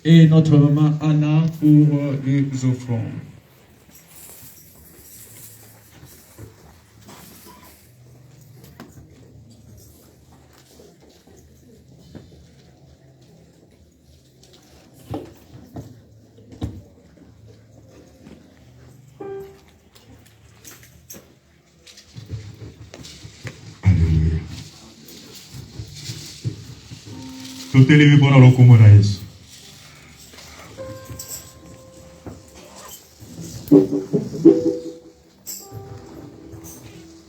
et notre maman Anna pour les offrandes. Tutelevi bora lokumu na Yesu.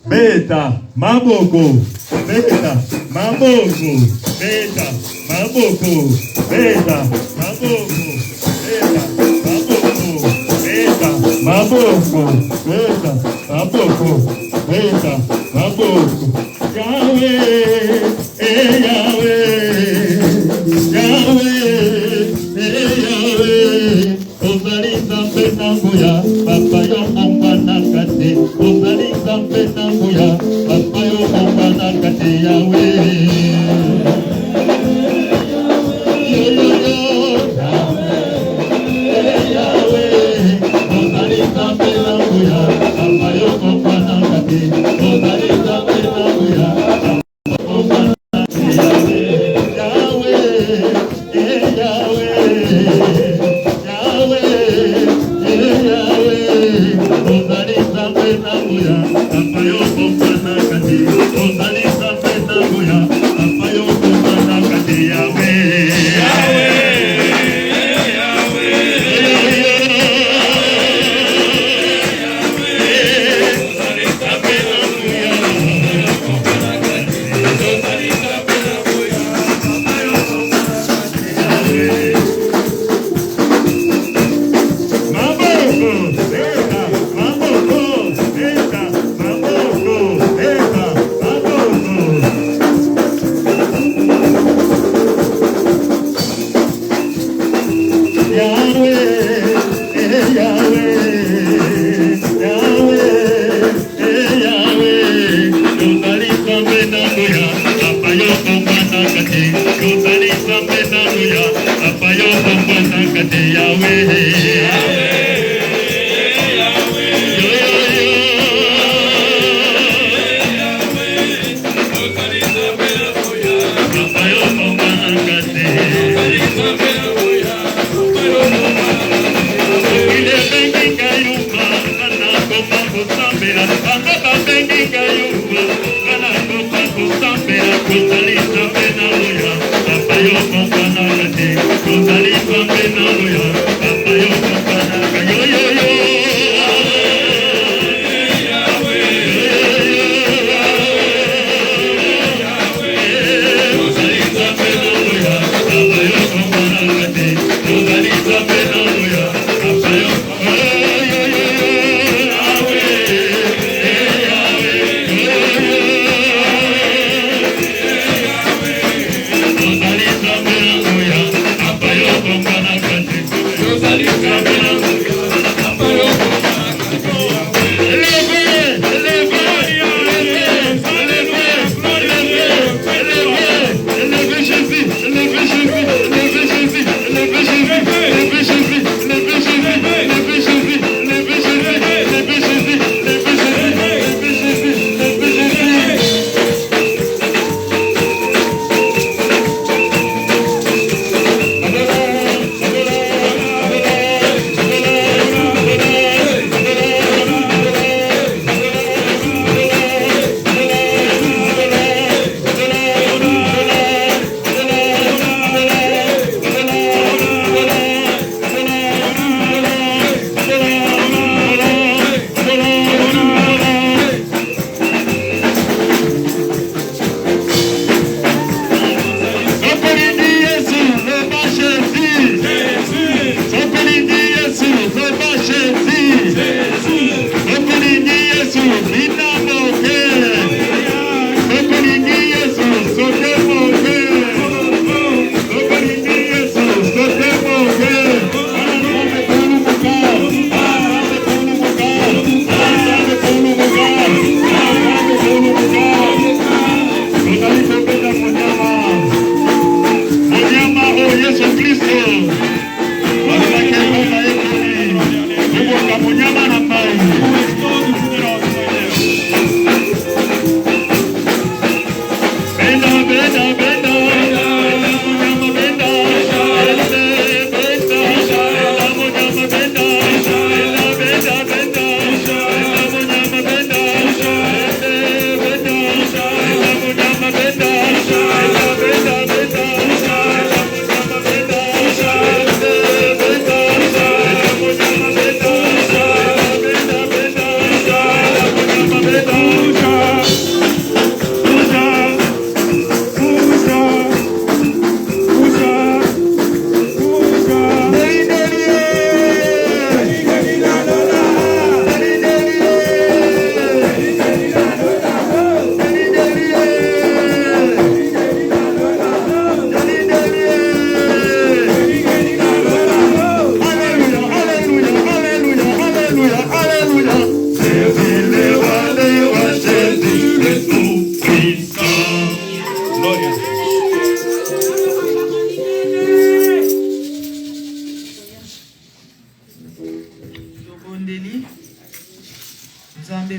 Beta, maboko, beta, maboko, beta, maboko, beta, maboko, beta, maboko, beta, maboko, beta, maboko, beta, maboko. Yahweh, Yahweh, Yahweh, Yahweh, Ozalisa Benamuya, Papa yo Ombanakate, Ozalisa Benamuya, Papa yo Ombanakate, Yahweh.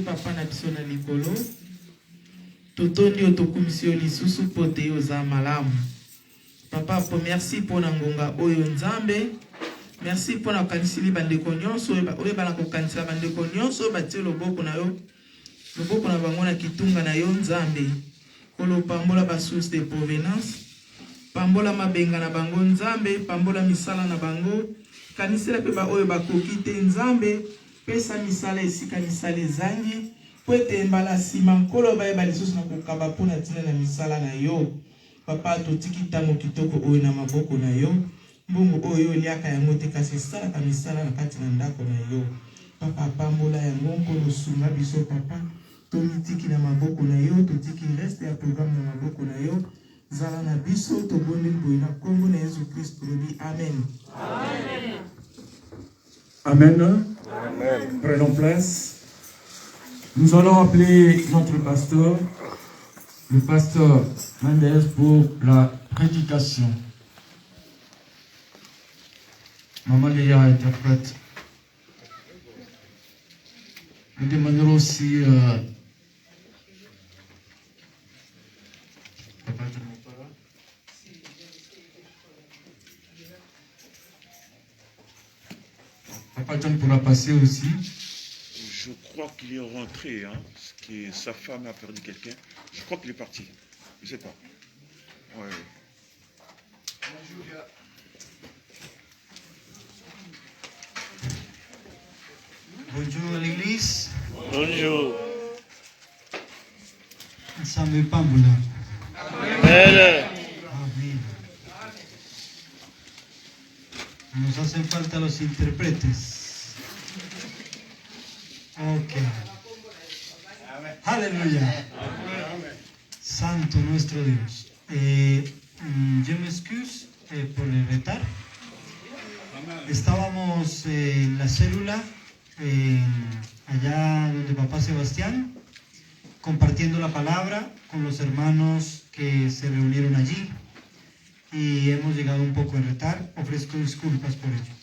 papa na biso na likolo. Totondi otokumisi yo lisusu pote yo za malamu. Papa po merci pour ngonga oyo nzambe. Merci pour na kanisili bandeko nyonso oyo bana ko kanisila bandeko nyonso batie loboko na yo. Loboko na bango na kitunga na yo nzambe. Kolo pambola ba source de provenance. Pambola mabenga na bango nzambe, pambola misala na bango. Kanisila pe ba oyo bakoki te nzambe, pesa misala esika misala ezangi. Kwete mbala sima nkolo baye balisusu na kokaba pona tina na misala na yo. Papa totiki tango kitoko oyo na maboko na yo. Mbongo oyo liaka yango te kasi sala ka misala na kati na ndako na yo. Papa pambola yango nkolo sunga biso papa. Totiki na maboko na yo, totiki reste ya programme na maboko na yo. Zala na biso to bondi boy na kombo na Yesu Christ lobi amen. Amen. Amen. Amen. Prenons place. Nous allons appeler notre pasteur, le pasteur Mendez, pour la prédication. Maman Léa interprète. Nous demanderons aussi Papa John pourra passer aussi. Je crois qu'il est rentré, hein, parce que sa femme a perdu quelqu'un. Je crois qu'il est parti. Je ne sais pas. Ouais. Bonjour l'église. Bonjour. Ensemble Pambula. Amen. Amén. Nos hacen falta los intérpretes. Ok. Aleluya. Santo nuestro Dios. Yo me excuso por el retard. Estábamos en la célula, allá donde papá Sebastián, compartiendo la palabra con los hermanos que se reunieron allí. Y hemos llegado un poco en retard. Ofrezco disculpas por ello.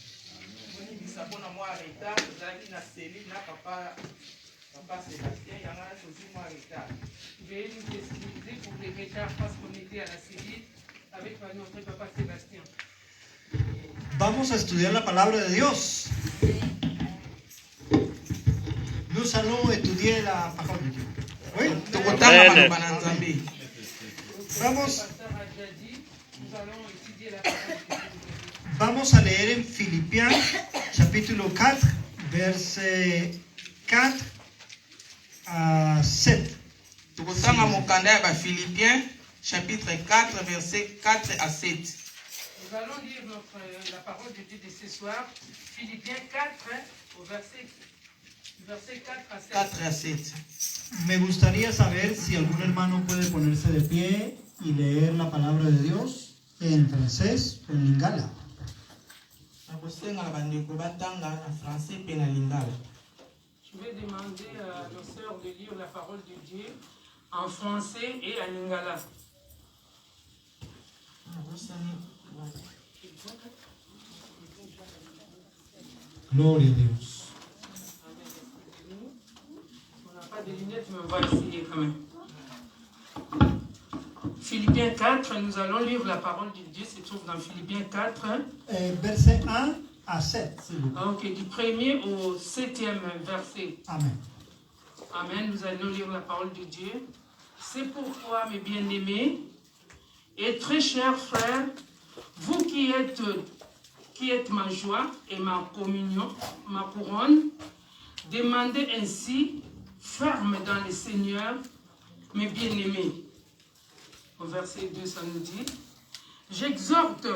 Veuillez nous excuser pour les retards parce qu'on était à la cellule avec notre papa Sébastien. Vamos a estudiar la palabra de Dios. Nous allons étudier la parole de Dieu. Oui. Tokotanga maloba na nzambe. Vamos, Le pasteur a déjà dit, nous allons étudier la parole de Dieu. vamos a leer en Filipiens, capítulo 4, verset 4 à 7. Tokotanga mokanda ya ba Philippiens chapitre 4 verset 4 à 7. Nous allons lire la parole de Dieu de ce soir, Philippiens 4, au verset 4 à 7. 4 à 7. Me gustaría saber si algún hermano puede ponerse de pie y leer la palabra de Dios en francés o en lingala. Nakosenga bandeko batanga na français pe na lingala. Je vais demander à nos sœurs de lire la parole de Dieu en français et en lingala. Gloria a Dios. On n'a pas de lunettes, mais on va essayer quand même. Philippiens 4, nous allons lire la parole de Dieu, se trouve dans Philippiens 4. Verset 1 à 7. s'il vous plaît. Donc, du 1er au 7e verset. Amen. Amen. Nous allons lire la parole de Dieu. C'est pourquoi, mes bien-aimés et très chers frères, vous qui êtes ma joie et ma communion, ma couronne, demandez ainsi, ferme dans le Seigneur, mes bien-aimés. Au verset 2, ça nous dit, j'exhorte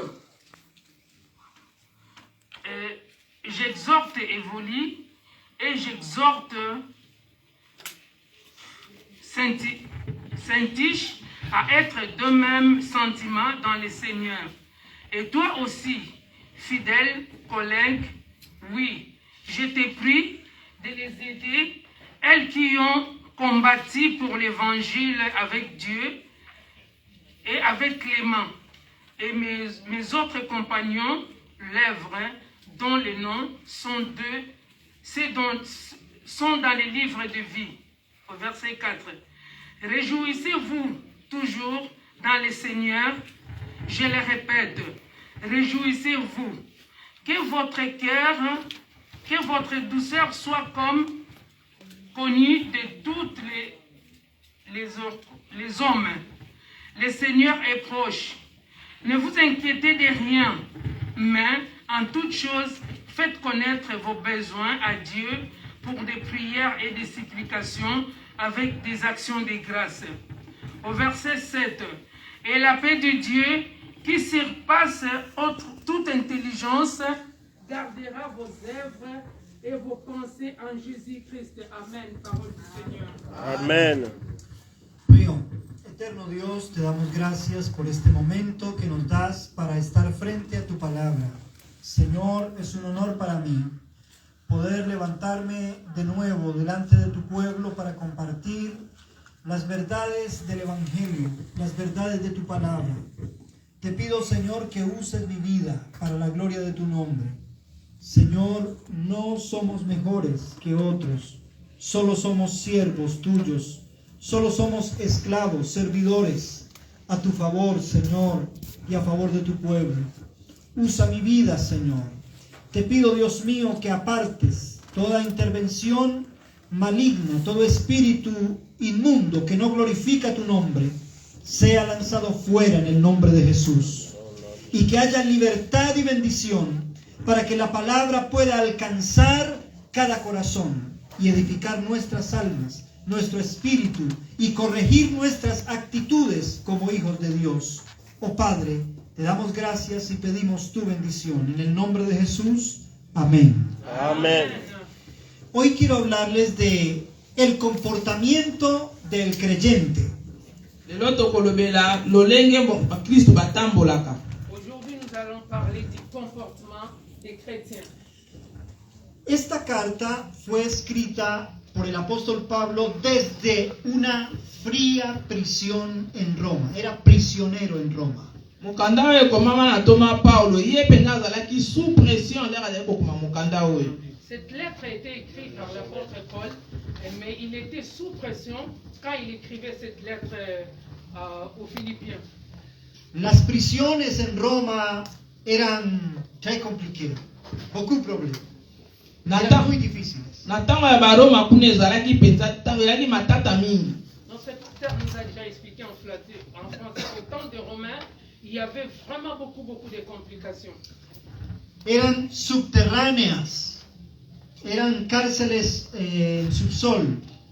Évolie et j'exhorte Saint-Tiche à être de même sentiment dans le Seigneur. Et toi aussi, fidèle collègue, oui, je te prie de les aider, elles qui ont combattu pour l'évangile avec Dieu et avec Clément, et mes autres compagnons, lèvres, dont les noms sont deux, sont dans les livres de vie. Au verset 4. Réjouissez-vous toujours dans le Seigneur. Je le répète, réjouissez-vous. Que votre cœur, que votre douceur soit comme connue de toutes les hommes. Le Seigneur est proche. Ne vous inquiétez de rien, mais en toute chose, faites connaître vos besoins à Dieu pour des prières et des supplications avec des actions de grâce. Au verset 7, et la paix de Dieu qui surpasse toute intelligence gardera vos œuvres et vos pensées en Jésus-Christ. Amen. Parole du Seigneur. Amén. Río, eterno Dios, te damos gracias por este momento que nos das para estar frente a tu palabra. Señor, es un honor para mí poder levantarme de nuevo delante de tu pueblo para compartir las verdades del Evangelio, las verdades de tu palabra. Te pido, Señor, que uses mi vida para la gloria de tu nombre. Señor, no somos mejores que otros, solo somos siervos tuyos, solo somos esclavos, servidores, a tu favor, Señor, y a favor de tu pueblo. Usa mi vida, Señor. Te pido, Dios mío, que apartes toda intervención maligna, todo espíritu inmundo que no glorifica tu nombre, sea lanzado fuera en el nombre de Jesús. Y que haya libertad y bendición para que la palabra pueda alcanzar cada corazón y edificar nuestras almas, nuestro espíritu y corregir nuestras actitudes como hijos de Dios. Oh Padre, te damos gracias y pedimos tu bendición. En el nombre de Jesús, amén. Amén. Hoy quiero hablarles de el comportamiento del creyente. Aujourd'hui, nous allons parler du comportement des chrétiens. Esta carta fue escrita por el apóstol Pablo desde una fría prisión en Roma. Era prisionero en Roma. Cette lettre a été écrite par l'apôtre Paul, mais il était sous pression quand il écrivait cette lettre aux Philippiens. Las prisiones en Roma eran très compliquées, beaucoup de problèmes. Eran muy difíciles. Notre pasteur nous a déjà expliqué en français qu'au temps des Romains, il y avait vraiment beaucoup de complications. Eran subterráneas, eran cárceles en subsol.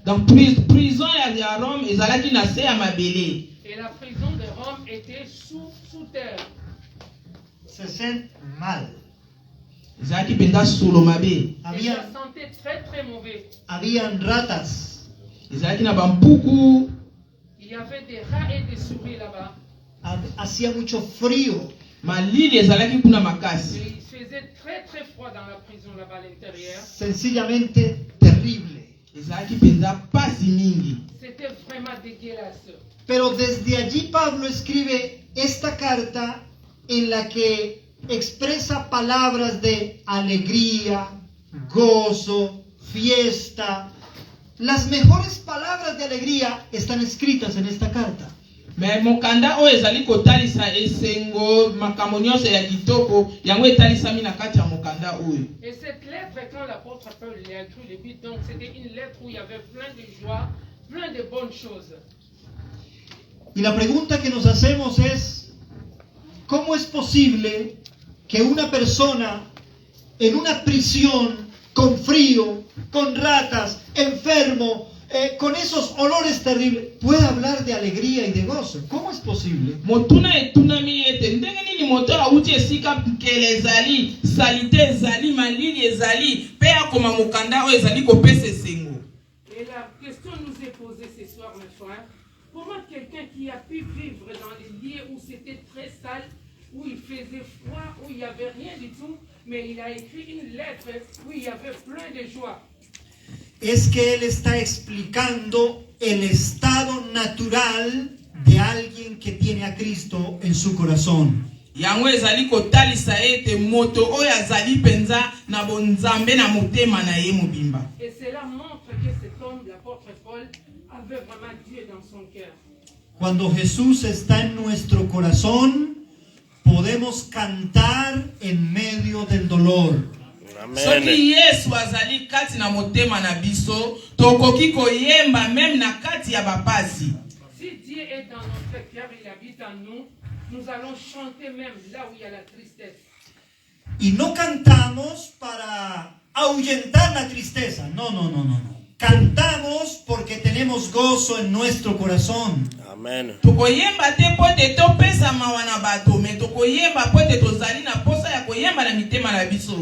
Donc prison à Rome, ils allaient nacer à Mabélé. Et la prison de Rome était sous terre. Se sentent mal. Ils allaient penda sous le Mabé. Había, et ça sentait très mauvais. Habían ratas. Ils allaient na bambuku. Il y avait des rats et des souris là-bas. Hacía mucho frío. Malili les allaient kuna makasi. Il faisait très froid dans la prison là-bas à l'intérieur. Sencillamente terrible. C'était vraiment dégueulasse. Pero desde allí Pablo escribe esta carta en la que expresa palabras de alegría, gozo, fiesta. Las mejores palabras de alegría están escritas en esta carta. Mais mokanda o ezali kotalisa esengo makamonyose ya kitoko yango etalisa mina kati ya mokanda oyo. Et cette lettre quand l'apôtre Paul l'a écrit le but donc c'était une lettre où il y avait plein de joie, plein de bonnes choses. Y la pregunta que nos hacemos es ¿cómo es posible que una persona en una prisión con frío, con ratas, enfermo, con esos olores terribles, puede hablar de alegría y de gozo? ¿Cómo es posible? Et la question nous est posée ce soir, mes frères. Comment quelqu'un qui a pu vivre dans des lieux où c'était très sale, où il faisait froid, où il n'y avait rien du tout, mais il a écrit une lettre où il y avait plein de joie. Es que él está explicando el estado natural de alguien que tiene a Cristo en su corazón. Yango ezali kotalisa ete moto oyo azali penza na bonzambe na motema na ye mobimba. Et cela montre Cuando Jesús está en nuestro corazón, podemos cantar en medio del dolor. Soki Yesu azali kati na motema na biso, tokoki koyemba même na kati ya bapasi. Si Dieu est dans notre cœur, il habite en nous, nous allons chanter même là où il y a la tristesse. Y no cantamos para ahuyentar la tristeza. No. Cantamos porque tenemos gozo en nuestro corazón. Amen. Tokoyemba te pote topesa mawana bato, me tokoyemba pote tozali na posa ya koyemba na mitema na biso.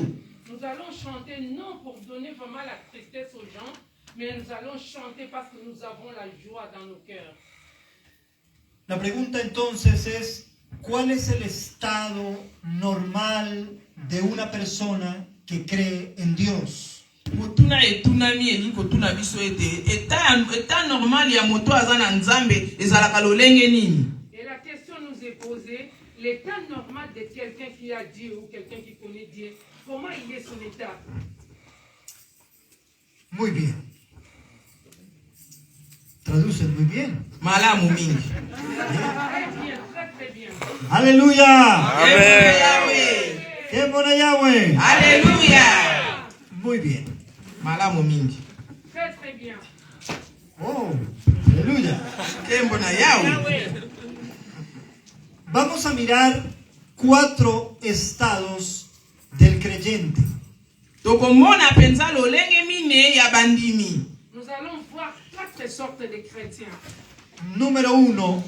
Nous allons chanter non pour donner vraiment la tristesse aux gens, mais nous allons chanter parce que nous avons la joie dans nos cœurs. La pregunta entonces es, ¿cuál es el estado normal de una persona que cree en Dios? Mutuna etunami elinko tuna biso ete eta normal ya moto azana nzambe ezalaka lolenge nini? Et la question nous est posée, l'état normal de quelqu'un qui a Dieu ou quelqu'un qui connaît Dieu, comment il est son état? Muy bien. Traducen muy bien. Malamu mingi. Très bien, très bien. ¡Aleluya! Amen. ¡Qué buena Yahweh! Aleluya. Muy bien. Malamu mingi. Très très bien. Oh, aleluya. Kembo na yawe. Vamos a mirar 4 estados del creyente. Tokomona penza lolenge mine ya bandimi. Nous allons voir 4 sortes de chrétiens. Número 1,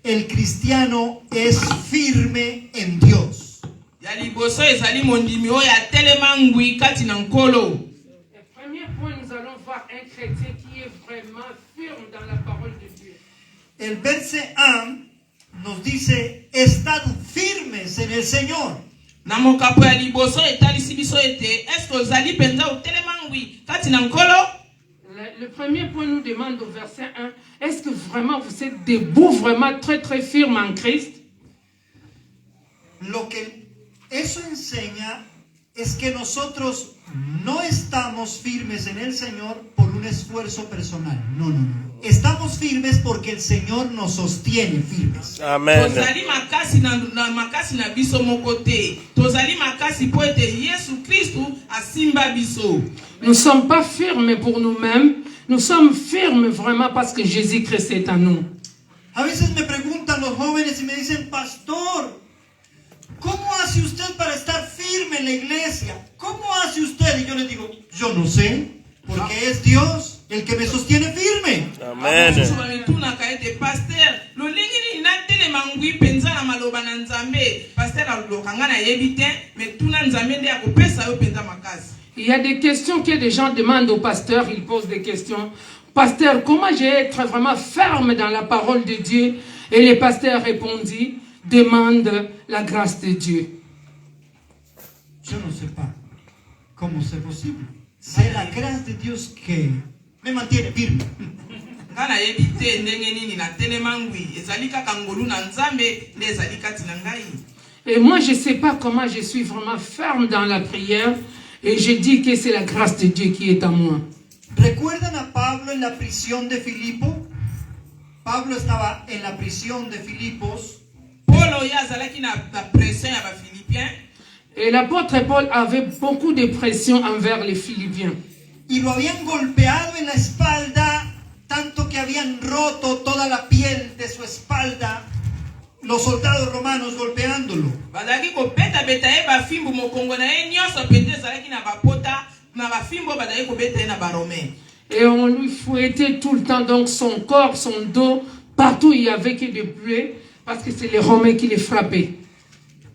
el cristiano es firme en Dios. Ya liboso ezali mondimi oyo atelema ngwi kati na nkolo. Le premier point, nous allons voir un chrétien qui est vraiment ferme dans la parole de Dieu. El verso 1 nos dice, estad firmes en el Señor. Na mokapo ya liboso etalisi biso ete est-ce que ozali penza otelema ngwi kati na nkolo? Le premier point nous demande au verset 1, est-ce que vraiment vous êtes debout, vraiment très très firme en Christ? Lo que eso enseña es que nosotros no estamos firmes en el Señor por un esfuerzo personal. No. Estamos firmes porque el Señor nos sostiene firmes. Amen. Tozali makasi na biso mokote. Tozali makasi po ete Yesu Kristu asimba biso. Nous ne sommes pas firmes pour nous-mêmes, nous sommes firmes vraiment parce que Jésus-Christ est en nous. A veces me preguntan los jóvenes y me dicen, pastor, ¿cómo hace usted para estar firme en la iglesia? ¿Cómo hace usted? Y yo les digo, yo no sé, porque es Dios el que me sostiene firme. Amen. Pasteur, lolenge ni natelema ngwi penza na maloba na nzambe. Pasteur alokanga na yebite, mais tuna nzambe nde akopesa yo penza makasi. Il y a des questions que les gens demandent au pasteur, ils posent des questions. Pasteur, comment j'ai être vraiment ferme dans la parole de Dieu? Et le pasteur répondit, demande la grâce de Dieu. Yo no sé pas cómo c'est possible. C'est la grâce de Dios que me mantiene firme. Ngana yebite ndenge nini na telema ngwi ezali kaka ngolu na nzambe nde ezali kati na ngai. Et moi, je ne sais pas comment je suis vraiment ferme dans la prière. Et je dis que c'est la grâce de Dieu qui est en moi. ¿Recuerdan a Pablo en la prisión de Filipo? Pablo estaba en la prisión de Filipos. Paulo yazalaki na pression ya ba Philippiens. Et l'apôtre Paul avait beaucoup de pression envers les Philippiens. Y lo habían golpeado en la espalda, tanto que habían roto toda la piel de su espalda, los soldados romanos golpeándolo. Bazalaki kopeta beta ye ba fimbu mokongo na ye nyonso pete ezalaki na bapota na ba fimbo bazalaki kobeta ye na ba romain. Et on lui fouettait tout le temps donc son corps, son dos, partout il y avait que des plaies parce que c'est les Romains qui les frappaient.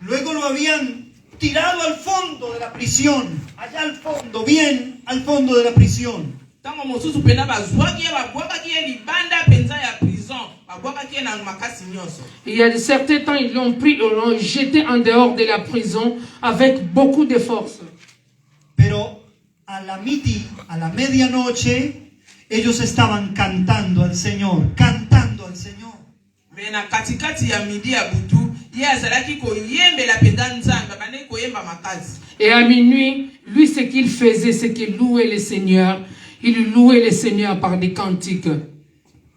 Luego lo habían tirado al fondo de la prisión, allá al fondo, bien al fondo de la prisión. Tango mosusu pena bazwaki ye babwakaki ye libanda penza ya prison babwakaki ye na makasi nyonso. Il y a de certains temps ils l'ont pris, ils l'ont jeté en dehors de la prison avec beaucoup de force. Pero a la medianoche, ellos estaban cantando al Señor. Mais na katikati ya midi ya butu ye azalaki koyembela penza nzambe bande koyemba makasi. Et à minuit, lui ce qu'il faisait c'est qu'il louait le Seigneur. Il louait le Seigneur par des cantiques.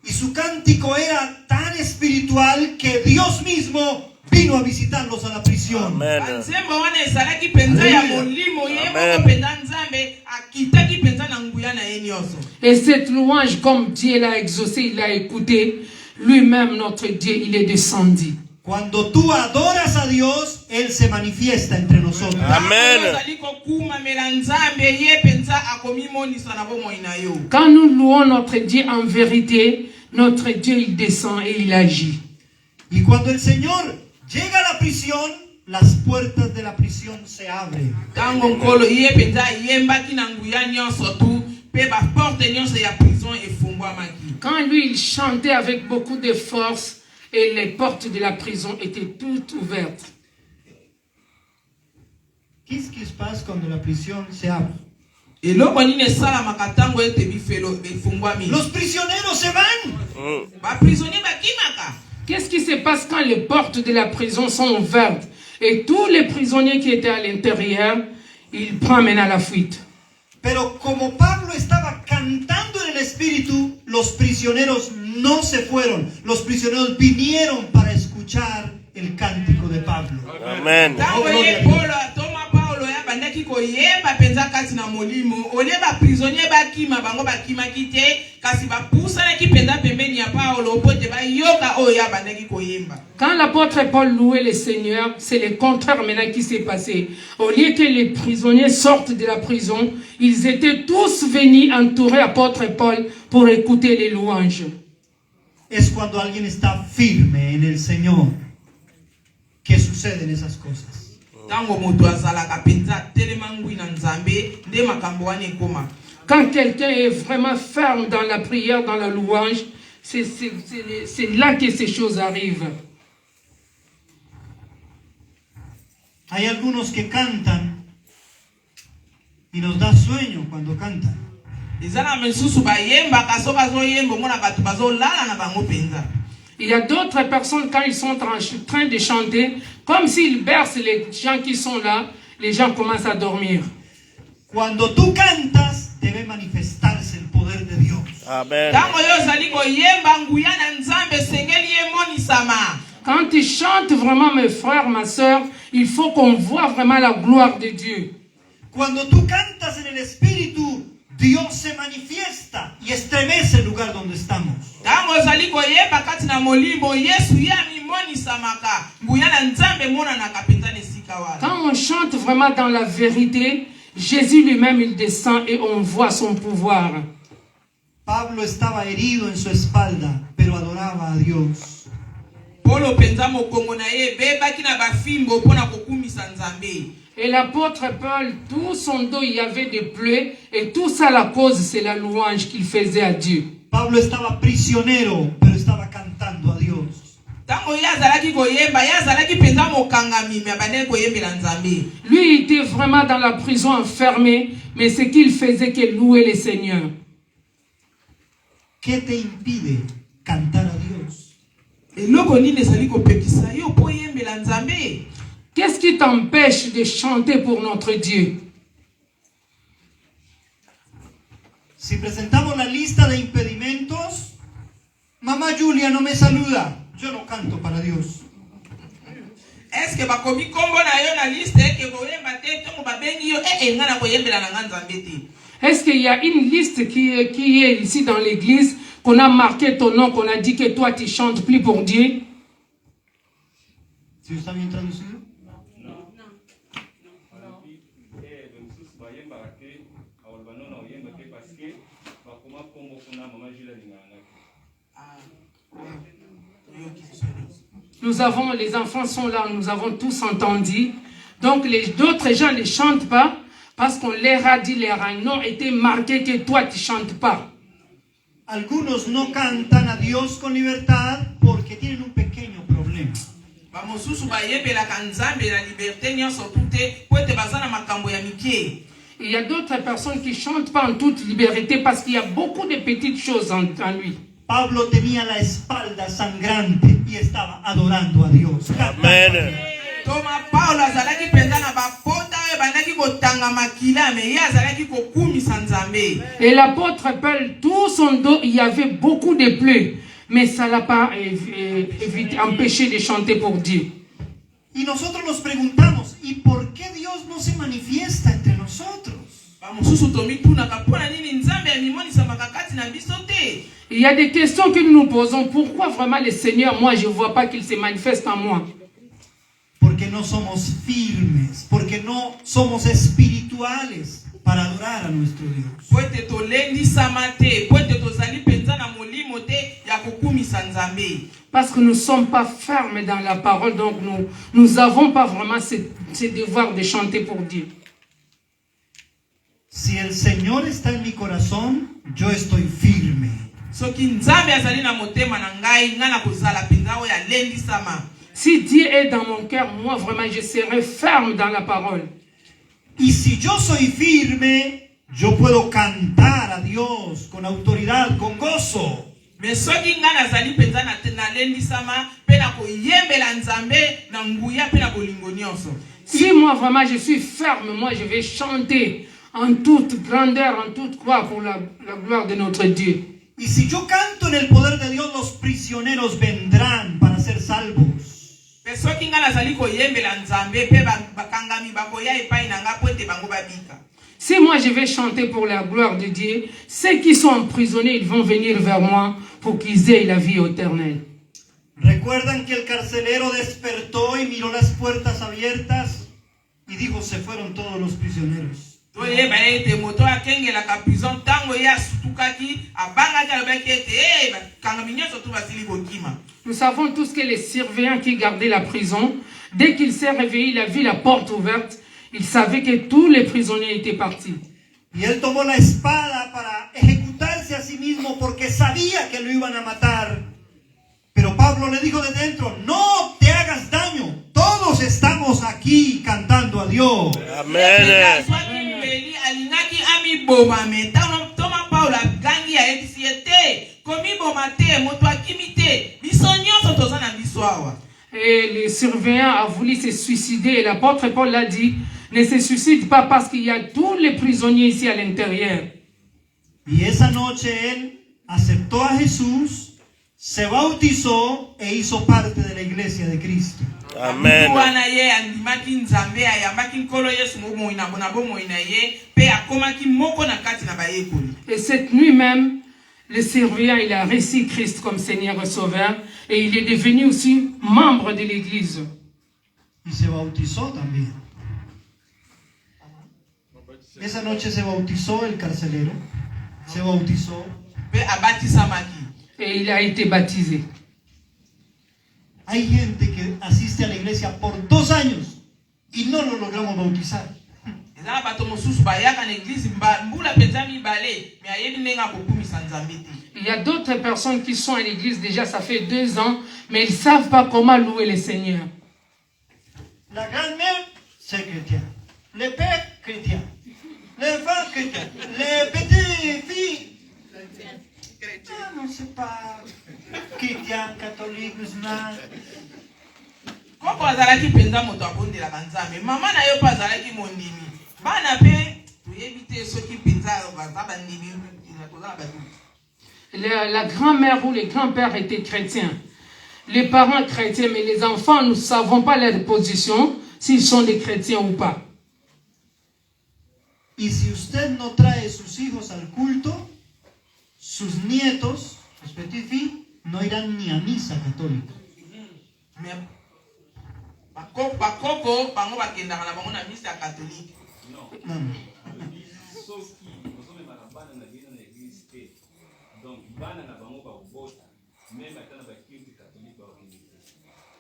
Y su cántico era tan espiritual que Dios mismo vino a visitarlos a la prisión. Amen. Nzembo wana ezalaki penza ya molimo ye moko penza Nzambe akitaki penza na nguya na ye nyonso. Et cette louange, comme Dieu l'a exaucé, il l'a écouté, lui-même, notre Dieu, il est descendu. Cuando tú adoras a Dios, Él se manifiesta entre nosotros. Amen. Ozali kokumamela Nzambe ye penza akomimonisa na bomoi na yo. Quand nous louons notre Dieu en vérité, notre Dieu, il descend et il agit. Y cuando el Señor llega a la prisión, las puertas de la prisión se abren. Tango nkolo ye penza yembaki na nguya nyonso tu pe ba porte nyonso ya prison efungwamaki. Quand lui, il chantait avec beaucoup de force et les portes de la prison étaient toutes ouvertes. Qu'est-ce qui se passe cuando la prisión se abre? Eloko nini esalamaka ntango ete bifelo efungwami? Los prisioneros se van. Baprisonnier bakimaka. Qu'est-ce qui se passe quand les portes de la prison sont ouvertes et tous les prisonniers qui étaient à l'intérieur, ils prennent maintenant la fuite? Pero como Pablo estaba cantando en el Espíritu, los prisioneros no se fueron. Los prisioneros vinieron para escuchar el cántico de Pablo. Amen. Tango ye Paulo atoma Paulo ya bandaki koyemba penza kasi na molimo ole ba prisonnier bakima bango bakimaki te kasi bapusanaki penza pembeni ya Paulo po te bayoka oyo ya bandaki koyemba. Quand l'apôtre Paul louait le Seigneur, c'est le contraire maintenant qui s'est passé. Au lieu que les prisonniers sortent de la prison, ils étaient tous venus entourer l'apôtre Paul pour écouter les louanges. Es cuando alguien está firme en el Señor que suceden esas cosas. Tango moto azalaka penza telema ngwi na Nzambe nde makambo wana ekoma. Quand quelqu'un est vraiment ferme dans la prière, dans la louange, c'est là que ces choses arrivent. Hay algunos que cantan y nos da sueño cuando cantan. Ezana mesusu bayemba kaso bazoyemba mona bato bazolala na bango penza. Il y a d'autres personnes, quand ils sont en train de chanter, comme s'ils bercent les gens qui sont là, les gens commencent à dormir. Cuando tú cantas, debe manifestarse el poder de Dios. Amen. Tango yo zali koyemba nguya na Nzambe sengeli ye monisama. Quand ils chantent vraiment, mes frères, ma soeur, il faut qu'on voit vraiment la gloire de Dieu. Cuando tú cantas en el Espíritu, Dios se manifiesta y estremece el lugar donde estamos. Tango zali koyemba kati na molimo Yesu ya mimonisamaka nguya na Nzambe mona na kapitane sika wala. Quand on chante vraiment dans la vérité, Jésus lui-même, il descend et on voit son pouvoir. Pablo estaba herido en su espalda, pero adoraba a Dios. Polo penza mokongo na ye bebaki na bafimbo pona kokumisa Nzambe. Et l'apôtre Paul, tout son dos, il y avait des plaies, et tout ça, la cause, c'est la louange qu'il faisait à Dieu. Pablo estaba prisionero, pero estaba cantando a Dios. Tango ya zalaki koyemba ya zalaki penza mokangami me abane koyembela Nzambe. Lui, il était vraiment dans la prison enfermé, mais ce qu'il faisait que louer le Seigneur. ¿Qué te impide cantar a Dios? Eloko nini ezali kopekisa yo po yembela Nzambe? Qu'est-ce qui t'empêche de chanter pour notre Dieu? Si presentamos la lista de impedimentos, mamá Julia no me saluda, yo no canto para Dios. Est-ce que bakomi kombo na yo na liste ke koyemba te tongo babengi yo ngana koyembela na Nzambe te? Est-ce qu'il y a une liste qui est ici dans l'église, qu'on a marqué ton nom, qu'on a dit que toi tu chantes plus pour Dieu? ¿Sí está bien traducido? Nous avons, les enfants sont là, nous avons tous entendu. Donc d'autres gens ne chantent pas parce qu'on leur a dit, leur nom était marqué que toi tu ne chantes pas. Algunos no cantan a Dios con libertad porque tienen un pequeño problema. Bamosusu bayembelaka Nzambe na liberté nyonso tute po ete baza na makambo ya mike. Il y a d'autres personnes qui ne chantent pas en toute liberté parce qu'il y a beaucoup de petites choses en lui. Pablo tenía la espalda sangrante y estaba adorando a Dios. Amen. Toma Paulo azalaki penza na bapota oyo bandaki kotanga Et l'apôtre Paul, tout son dos, il y avait beaucoup de plaies. Mais ça ne l'a pas empêché de chanter pour Dieu. Y nosotros nos preguntamos, ¿y por qué Dios no se manifiesta entre nosotros? Il y a des questions que nous nous posons. Pourquoi vraiment le Seigneur, moi, je ne vois pas qu'il se manifeste en moi? Porque no somos firmes, porque no somos espirituales para adorar a nuestro Dios. Parce que nous ne sommes pas fermes dans la parole, donc nous n'avons pas vraiment ce devoir de chanter pour Dieu. Si el Señor está en mi corazón, yo estoy firme. Si Dieu est dans mon cœur, moi vraiment je serai ferme dans la parole. Y si yo soy firme, yo puedo cantar a Dios con autoridad, con gozo. Si moi vraiment je suis ferme, moi je vais chanter en toute grandeur, en toute gloire pour la gloire de notre Dieu. Y si yo canto en el poder de Dios, los prisioneros vendrán para ser salvos. Si moi je vais chanter pour la gloire de Dieu, ceux qui sont emprisonnés, ils vont venir vers moi pour qu'ils aient la vie éternelle. ¿Recuerdan que el carcelero despertó y miró las puertas abiertas y dijo, se fueron todos los prisioneros? Nous savons tous que les surveillants qui gardaient la prison, dès qu'il s'est réveillé, il a vu la porte ouverte, il savait que tous les prisonniers étaient partis. Y él tomó la espada para ejecutarse a sí mismo porque sabía que lo iban a matar. Pero Pablo le dijo de dentro, no te hagas daño, todos estamos aquí cantando a Dios. Amen. Et les surveillants a voulu se suicider et l'apôtre Paul l'a dit, ne se suicide pas parce qu'il y a tous les prisonniers ici à l'intérieur. Y esa noche él aceptó a Jesús, se bautizó e hizo parte de la iglesia de Cristo. Amen. Et cette nuit même, le surveillant, il a reçu Christ comme Seigneur et Sauveur et il est devenu aussi membre de l'église. Y se bautizó también. Esa noche se bautizó el carcelero, se bautizó. Et il a été baptisé. Hay gente que asiste a la iglesia por 2 años y no lo logramos bautizar. Il y a d'autres personnes qui sont à l'église déjà, ça fait 2 ans, mais ils ne savent pas comment louer le Seigneur. La grand-mère, c'est chrétien. Le père, chrétien. L'enfant, chrétien. Les petites filles, ah, non, c'est pas chrétien, catholique, musulman. La grand-mère ou le grand-père étaient chrétiens. Les parents chrétiens, mais les enfants, nous ne savons pas leur position, s'ils sont des chrétiens ou pas. Y si usted no trae sus hijos al culto, sus nietos, sus petites filles, no irán ni a misa católica. No.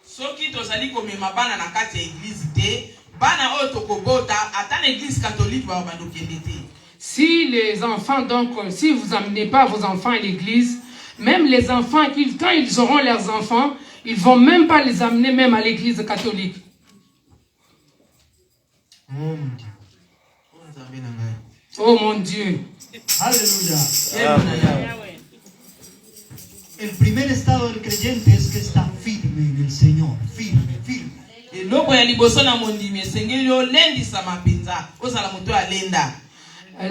Soki tozali komema bana na kati ya église te, bana oyo tokobota ata na église catholique ba bandokende te. Si les enfants, donc, si vous n'amenez pas vos enfants à l'église, même les enfants, quand ils auront leurs enfants, ils ne vont même pas les amener même à l'église catholique. Oh mon Dieu. Aleluya. El primer estado del creyente es que está firme en el Señor. Firme, firme. eloko ya liboso na mondimi esengeli olendisa mapenza ozala moto alenda.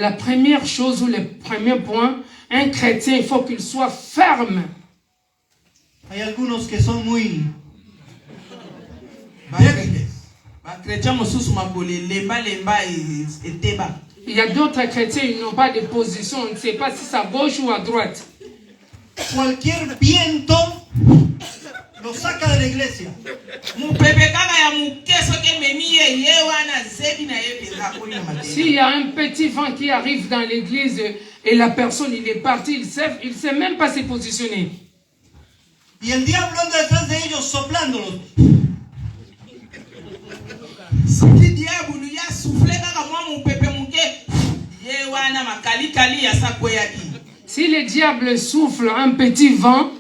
La première chose ou le premier point, un chrétien, il faut qu'il soit ferme. Hay algunos que son muy bakretia mosusu makole lemba eteba. Il y a d'autres chrétiens, ils n'ont pas de position, on ne sait pas si c'est à gauche ou à droite. Cualquier viento lo saca de la iglesia. S'il y a un petit vent qui arrive dans l'église et la personne il est parti, il ne sait même pas se positionner. Y el diablo anda detrás de ellos soplándolos. Si le diable souffle un petit vent,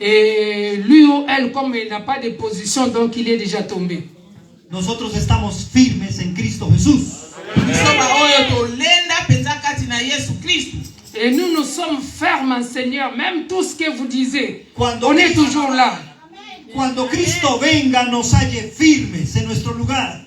et lui ou elle, comme il n'a pas de position, donc il est déjà tombé. Nosotros estamos firmes en Cristo Jesús. Et nous sommes fermes en Seigneur, même tout ce que vous disiez, on est toujours là. Cuando Cristo venga nos halle firmes en nuestro lugar.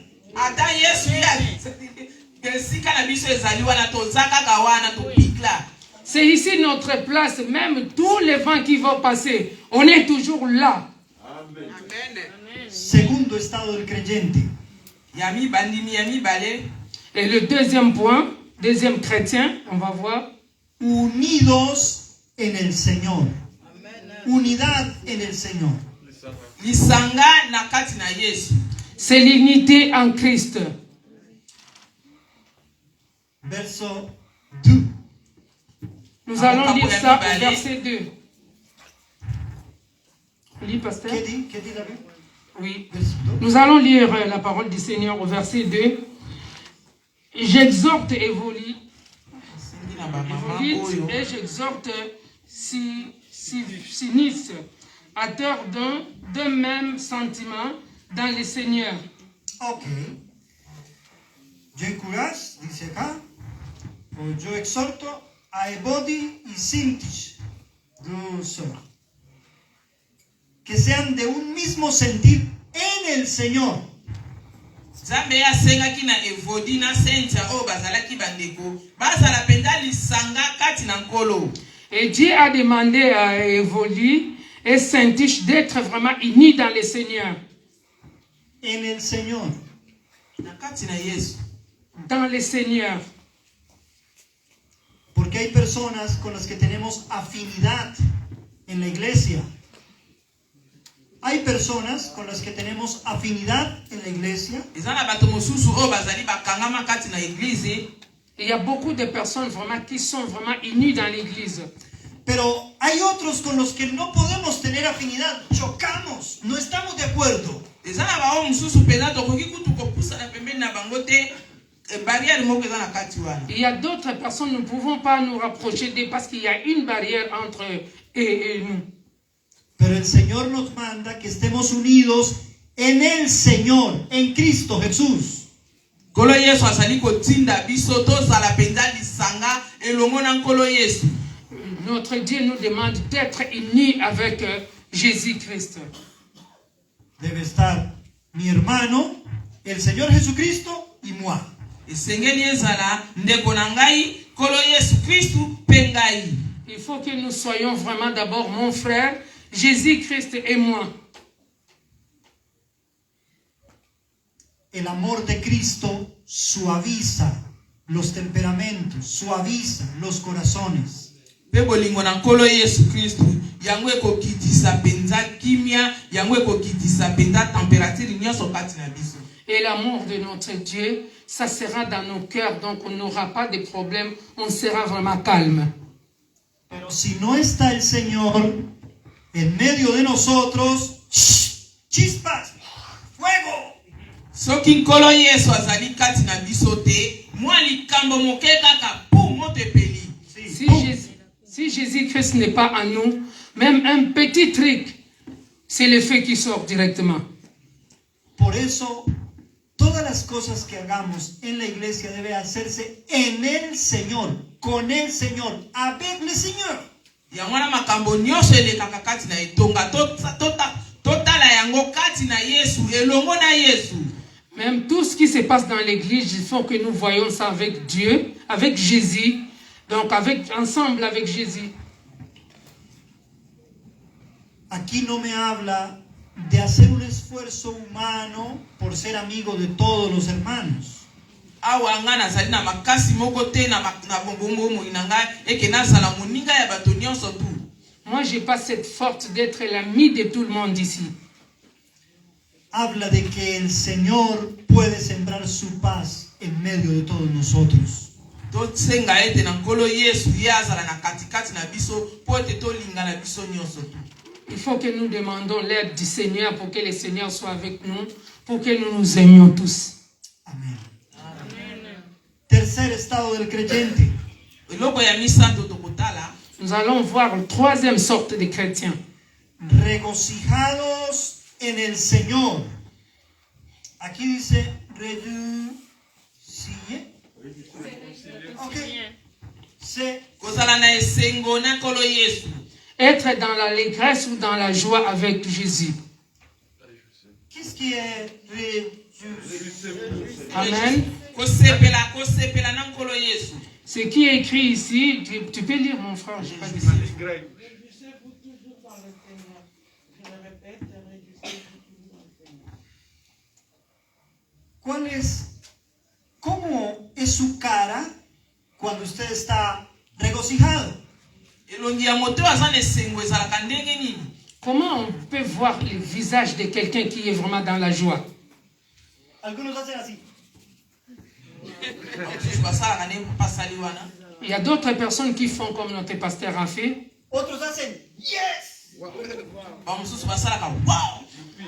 C'est ici notre place, même tous les vents qui vont passer, on est toujours là. Amen. Segundo estado del creyente. Et le deuxième point, deuxième chrétien, on va voir. Unidos en el Señor. Unidad en el Señor. C'est l'unité en Christ. Verso 2. Nous allons lire ça au verset 2. Lis, pasteur. ¿Qué dit David? Oui. Nous allons lire la parole du Seigneur au verset 2. J'exhorte Évolite et j'exhorte Sinis, auteurs d'un même sentiment dans le Seigneur. Ok. Yo encourage, dice acá, yo exhorto a Evodi y Sintis, dos sœurs, que sean de un mismo sentir en el Señor. Et Dieu a demandé à Evoli et Saint-Tiche d'être vraiment unis dans le Seigneur. En el Señor. Dans le Seigneur. Porque hay personas con las que tenemos afinidad en la iglesia. Hay personas con las que tenemos afinidad en la iglesia. Il y a beaucoup de personnes vraiment qui sont vraiment unies dans l'église. Pero hay otros con los que no podemos tener afinidad. Chocamos, no estamos de acuerdo. Il y a d'autres personnes, nous ne pouvons pas nous rapprocher d'eux parce qu'il y a une barrière entre eux et nous. Pero el Señor nos manda que estemos unidos en el Señor, en Cristo Jesús. Notre Dieu nous demande d'être unis avec Jésus-Christ. Debe estar mi hermano, el Señor Jesucristo y moi. Il faut que nous soyons vraiment d'abord mon frère, Jésus-Christ et moi. El amor de Cristo suaviza los temperamentos, suaviza los corazones. Et l'amour de notre Dieu, ça sera dans nos cœurs, donc on n'aura pas de problème, on sera vraiment calme. Pero si no está el Señor en medio de nosotros, chispas, fuego. Si Jésus-Christ n'est pas en nous, même un petit truc, c'est le feu qui sort directement. Por eso, todas las cosas que hagamos en la iglesia debe hacerse en el Señor, con el Señor, avec le Señor. Même tout ce qui se passe dans l'église, il faut que nous voyions ça avec Dieu, avec Jésus, donc ensemble avec Jésus. Aquí no me habla de hacer un esfuerzo humano por ser amigo de todos los hermanos. Awa nga nazali na makasi moko te na bombombo moi na ngai eke nazala moninga ya bato nyonso tu. Moi, j'ai pas cette force d'être l'ami de tout le monde ici. Habla de que el Señor puede sembrar su paz en medio de todos nosotros. Tosenga ete na nkolo Yesu ye azala na katikati na biso po ete tolinga na biso nyonso tu. Il faut que nous demandons l'aide du Seigneur pour que le Seigneur soit avec nous, pour que nous nous aimions tous. Amén. Tercer estado del creyente. Eloko ya misanto tokotala. Nous allons voir la troisième sorte de chrétiens. Regocijados en el Señor. Aquí dice reducir. Okay. Se Kozala na esengo na nkolo Yesu. Être dans l'allégresse ou dans la joie avec Jésus. qu'est-ce qui est Amen. Kosepela na nkolo Yesu. Ce qui est écrit ici, tu peux lire mon frère, je pas ici. Réjouissez-vous toujours dans le Seigneur. Je le répète, réjouissez-vous toujours dans le Seigneur. ¿Cómo es su cara cuando usted está regocijado? Comment on peut voir le visage de quelqu'un qui est vraiment dans la joie? Algunos hacen así. Il y a d'autres personnes qui font comme notre pasteur a fait. Otros hacen yes.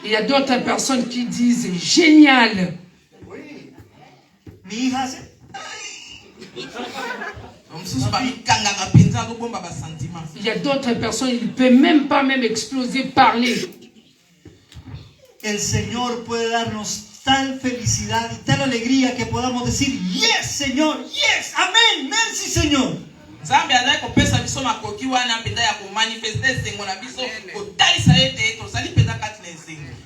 Il y a d'autres personnes qui disent génial. Oui. Mi hija hace. Il y a d'autres personnes, ils ne peuvent même pas exploser, parler. El Señor puede darnos tal felicidad y tal alegría que podamos decir yes, Señor, yes, amén, merci, Señor.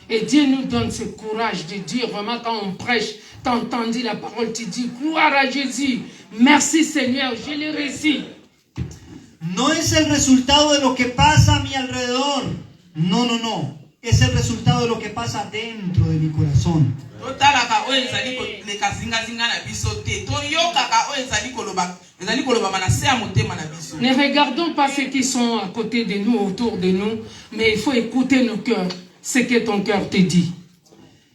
Et Dieu nous donne ce courage de dire vraiment quand on prêche, tu as entendu la parole, tu dis gloire à Jésus, merci Seigneur, je l'ai réussi. No es el resultado de lo que pasa a mi alrededor. No, no, no. Es el resultado de lo que pasa dentro de mi corazón. Ne regardons pas ceux qui sont à côté de nous, autour de nous, mais il faut écouter nos cœurs, ce que ton cœur te dit.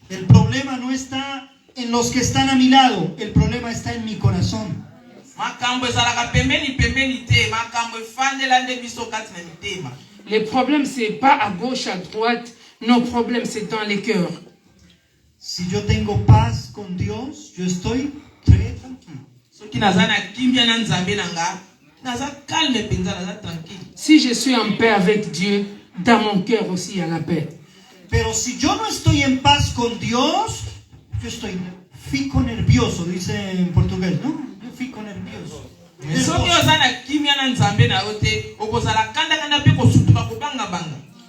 El problema no está en los que están a mi lado, el problema está en mi corazón. Le problème, c'est pas à gauche, à droite. Nos problèmes, c'est dans les cœurs. Si yo tengo paz con Dios, yo estoy très tranquilo. Si je suis en paix avec Dieu, dans mon cœur aussi il y a la paix. Pero si yo no estoy en paz con Dios, yo fico nervioso, dice en portugués, ¿no? Yo fico nervioso.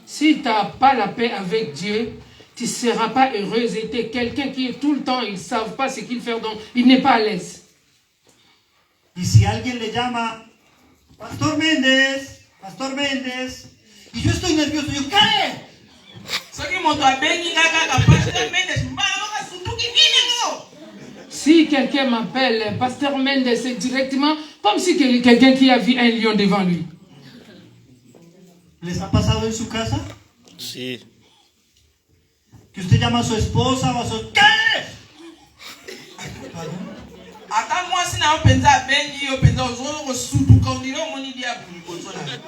Si tu n'as pas la paix avec Dieu, tu ne seras pas heureux. Et quelqu'un qui est tout le temps, ils ne savent pas ce qu'il fait, donc il n'est pas à l'aise. Y si alguien le llama, Pastor Méndez, y yo estoy nervioso, yo, ¿qué? Si quelqu'un m'appelle Pasteur Mendes, c'est directement comme si quelqu'un qui a vu un lion devant lui. ¿Les ha pasado en su casa? Sí. Que usted llama a su esposa o a su... ¿Qué?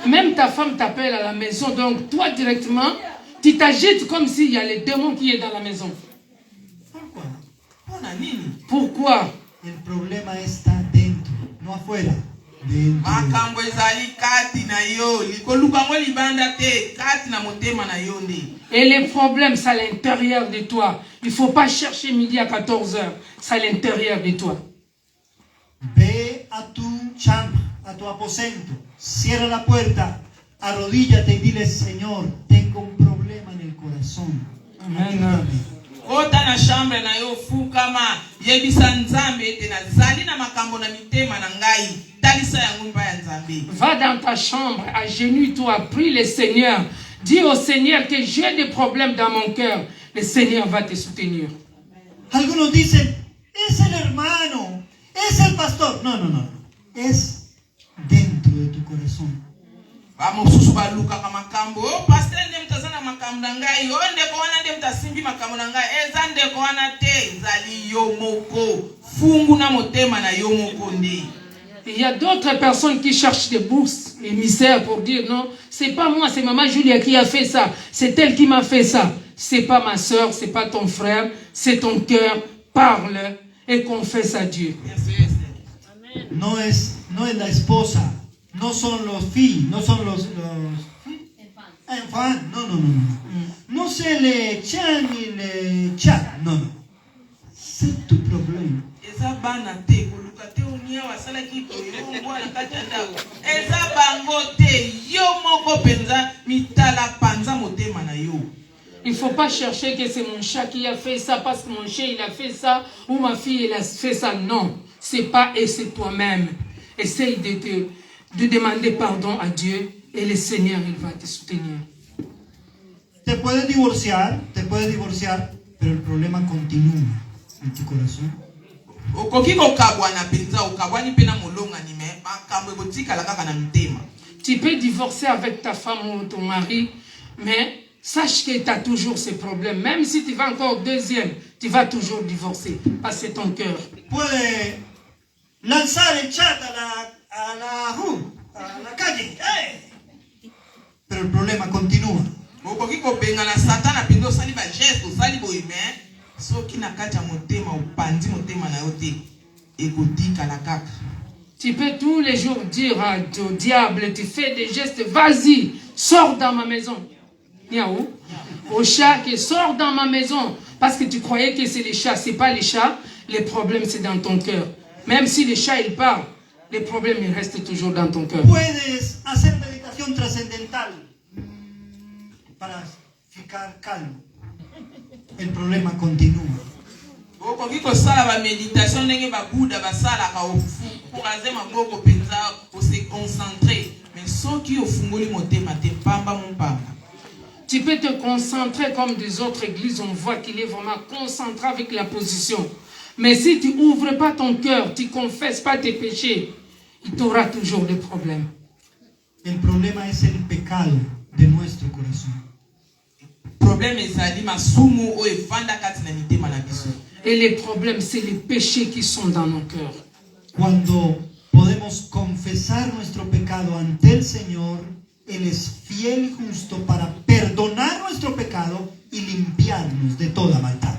Même ta femme t'appelle à la maison, donc toi directement, tu t'agites comme s'il y a le démon qui est dans la maison. Pourquoi? El problema está dentro, no afuera. Et le problème, c'est à l'intérieur de toi. Il ne faut pas chercher midi à 14h. C'est à l'intérieur de toi. Ve a tu chamba, a tu aposento, cierra la puerta, arrodíllate y dile, Señor, tengo un problema en el corazón. Amen. Kota na chambre na yo fukama yebisa nzambe te na zali na makambo na mitema na ngai talisa ya ngumba ya nzambe. Va dans ta chambre, agenouille-toi, prie le Seigneur. Dis au Seigneur que j'ai des problèmes dans mon cœur. Le Seigneur va te soutenir. Algunos dicen, es el hermano, es el pastor. No, no, no. Es dentro de tu corazón. Vamos susuba luka kama makambo. O pastor ndem tazana makambo na ngai. O ndeko wana ndem tasimbi makambo na ngai. Eza ndeko wana te zali yomoko. Fungu na motema na yomoko ndi. Il y a d'autres personnes qui cherchent des bourses émissaires pour dire non, c'est pas moi, c'est maman Julia qui a fait ça. C'est elle qui m'a fait ça. C'est pas ma soeur, c'est pas ton frère, c'est ton cœur. Parle et confesse à Dieu. No es la esposa, no son los filles, no son los enfants, no. No se le chan ni le chat, no. C'est tu problema. Eza bana te koluka te unia wasala kipo yongo na kachanda. Eza bango te yo moko penza mitala panza motema na yo. Il ne faut pas chercher que c'est mon chat qui a fait ça parce que mon chien il a fait ça ou ma fille elle a fait ça. Non, c'est pas et c'est toi-même. Essaye de demander pardon à Dieu et le Seigneur il va te soutenir. Te puedes divorciar, pero el problema continúa en tu corazón. Tu peux divorcer avec ta femme ou ton mari, mais sache que tu as toujours ces problèmes. Même si tu vas encore deuxième, tu vas toujours divorcer. Parce que c'est ton cœur. Puede lanzar el chat a la calle, pero el problema continúa. Tu peux tous les jours dire au diable, tu fais des gestes, vas-y, sors dans ma maison. Niaou. Au chat qui sort dans ma maison. Parce que tu croyais que c'est les chats. Ce n'est pas les chats. Les problèmes, c'est dans ton cœur. Même si les chats, ils parlent, les problèmes, ils restent toujours dans ton cœur. Puedes hacer meditación trascendental para ficar calmo. El problema continúa. Tu peux te concentrer comme des autres églises, on voit qu'il est vraiment concentré avec la position. Mais si tu n'ouvres pas ton cœur, tu ne confesses pas tes péchés, il aura toujours des problèmes. El problema es el pecado de nuestro corazón. Et les problèmes, c'est les péchés qui sont dans nos cœurs. Cuando podemos confesar nuestro pecado ante el Señor, Él es fiel y justo para perdonar nuestro pecado y limpiarnos de toda maldad.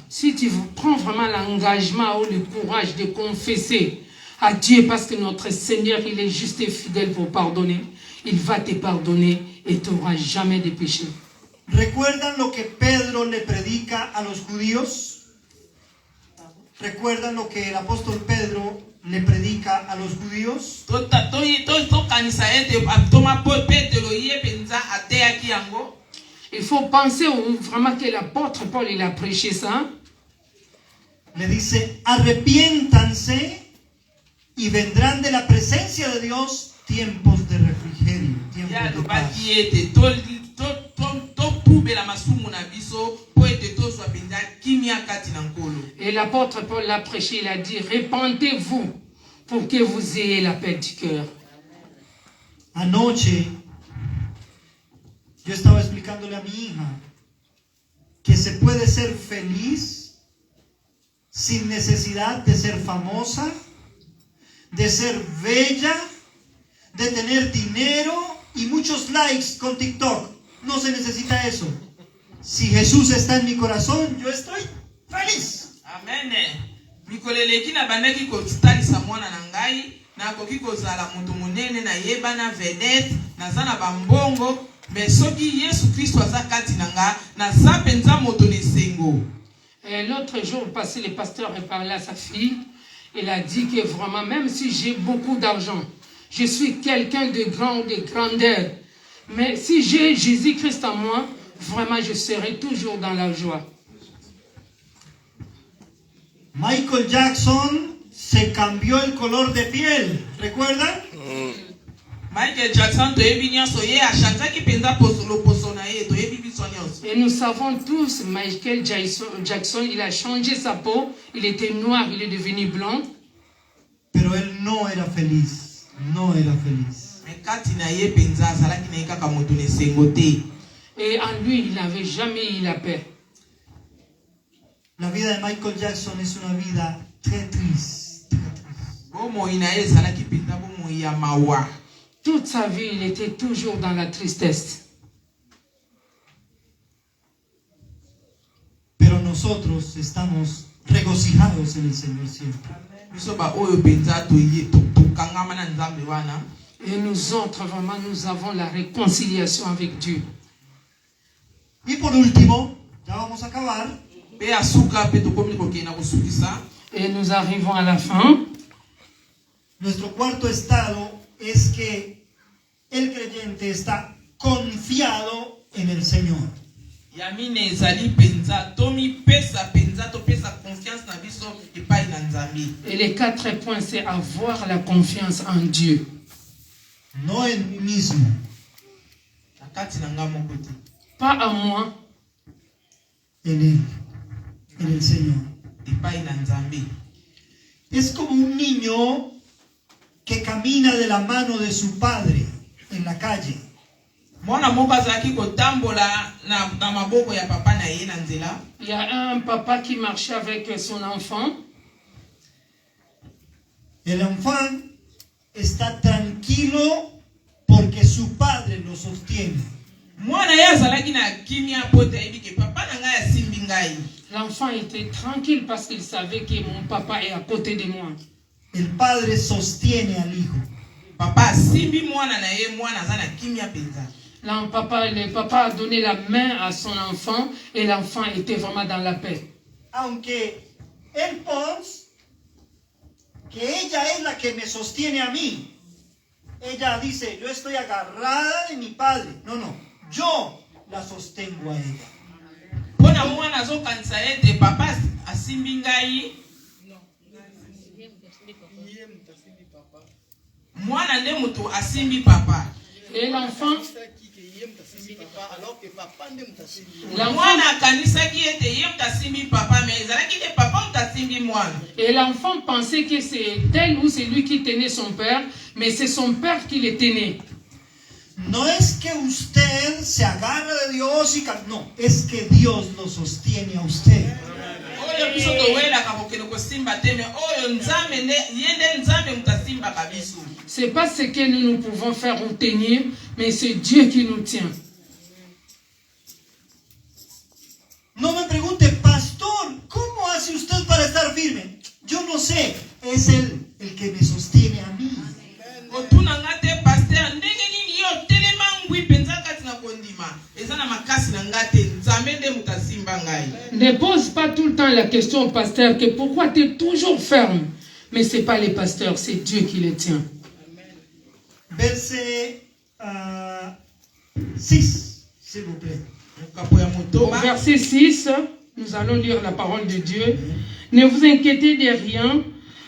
Si tu prends vraiment l'engagement ou le courage de confesser à Dieu parce que notre Seigneur, il est juste et fidèle pour pardonner, il va te pardonner et tu n'auras jamais de péché. ¿Recuerdan lo que Pedro le predica a los judíos? ¿Recuerdan lo que el apóstol Pedro le predica a los judíos? Il faut penser vraiment que l'apôtre Paul il a prêché ça. Le dice, arrepiéntanse y vendrán de la presencia de Dios tiempos de refrigerio, tiempos de paz. Et l'apôtre Paul l'a prêché, il a dit, répentez-vous pour que vous ayez la paix du cœur. Anoche yo estaba explicándole a mi hija que se puede ser feliz sin necesidad de ser famosa, de ser bella, de tener dinero y muchos likes con TikTok. No se necesita eso. Si Jesús está en mi corazón, yo estoy feliz. Amén. Mikoleleki na bandaki ko talisa mwana na ngai na koki kozala mutu munene na yeba na vedette na zana bambongo mais soki Yesu Kristo aza kati na nga na za penza moto nesengo. L'autre jour passé, le pasteur a parlé à sa fille. Il a dit que vraiment, même si j'ai beaucoup d'argent, je suis quelqu'un de grand ou de grandeur, mais si j'ai Jésus-Christ en moi, vraiment, je serai toujours dans la joie. Michael Jackson se cambió el color de piel, ¿recuerdan? Michael Jackson toyebi nyonso ye achanzaki penza posolo poso na ye toyebi biso nyonso. Et nous savons tous, Michael Jackson, il a changé sa peau, il était noir, il est devenu blanc. Pero él no era feliz, no era feliz. Mais kati na ye penza azalaki na ye kaka moto na esengo te. Et en lui, il n'avait jamais eu la paix. La vida de Michael Jackson es una vida très triste. Bomoi na ye ezalaki penza bomoi ya mawa. Toute sa vie, il était toujours dans la tristesse. Pero nosotros estamos regocijados en el Señor siempre. Biso ba oyo penza toye tokangama na nzambe wana. Et nous autres, vraiment, nous avons la réconciliation avec Dieu. Y por último, ya vamos a acabar. Pe asuka pe tokomi kokena kosukisa. Et nous arrivons à la fin. Nuestro cuarto estado es que el creyente está confiado en el Señor. Yamine ezali penza tomi pesa penza to pesa confiance na biso epai na nzambe. Et les 4 points, c'est avoir la confiance en Dieu. No en mí mismo. Na kati na nga moko te. Pas à moi, En Él, en el Señor. Epai na nzambe. Es como un niño que camina de la mano de su padre en la calle. Mwana moko azalaki kotambola na maboko ya papa na ye na nzela. il y a un papa qui marchait avec son enfant. El enfant está tranquilo porque su padre lo sostiene. Mwana ye azalaki na kimia po te yebi ke papa na ngai asimbi ngai. L'enfant était tranquille parce qu'il savait que mon papa est à côté de moi. El padre sostiene al hijo. Papa asimbi mwana na ye mwana aza na kimia penza. Là, le papa a donné la main à son enfant et l'enfant était vraiment dans la paix. Aunque él pense que ella es la que me sostiene a mí. Ella dice, yo estoy agarrada de mi padre. No, no, yo la sostengo a ella. Pona mwana azokanisa ete papa asimbi ngai. Mwana nde mutu asimbi papa. Et l'enfant, Mwana akanisaki ete ye mutasimbi papa mais ezalaki te papa mutasimbi mwana. et l'enfant pensait que c'est elle ou c'est lui qui tenait son père, mais c'est son père qui le tenait. No es que usted se agarra de Dios y no, es que Dios lo sostiene a usted. Oyo biso towelaka kokende kosimba te mais oyo nzambe nde ye nde nzambe mutasimbaka biso. C'est pas ce que nous pouvons faire ou tenir, mais c'est Dieu qui nous tient. No me pregunte, pastor, ¿cómo hace usted para estar firme? Yo no sé, es Él el que me sostiene a mí. Otuna ngate pasteur ndenge nini yo telema ngwi penza kati na kondima eza na makasi na ngate nzambe nde mutasimba ngai. Ne pose pas tout le temps la question au pasteur que pourquoi tu es toujours ferme. Mais ce n'est pas les pasteurs, c'est Dieu qui les tient. Verset 6, s'il vous plaît. Au verset 6, nous allons lire la parole de Dieu. Ne vous inquiétez de rien,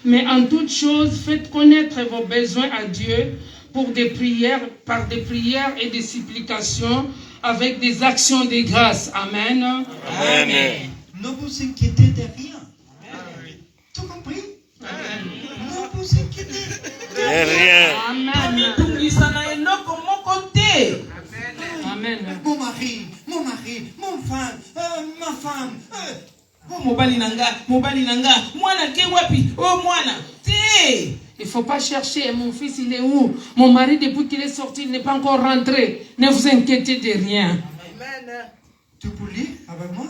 mais en toute chose, faites connaître vos besoins à Dieu par des prières et des supplications avec des actions de grâce. Amen. Amen. Ne vous inquiétez de rien. Tout compris? Ne vous inquiétez de Rien. Amen. Tungisana enoko moko te. Amen. Mon mari, mon femme, ma femme. Oh mobali nanga, mwana ke wapi? Oh mwana, te. Il ne faut pas chercher, mon fils il est où? Mon mari depuis qu'il est sorti, il n'est pas encore rentré. Ne vous inquiétez de rien. Amen. Tu peux lire avec moi?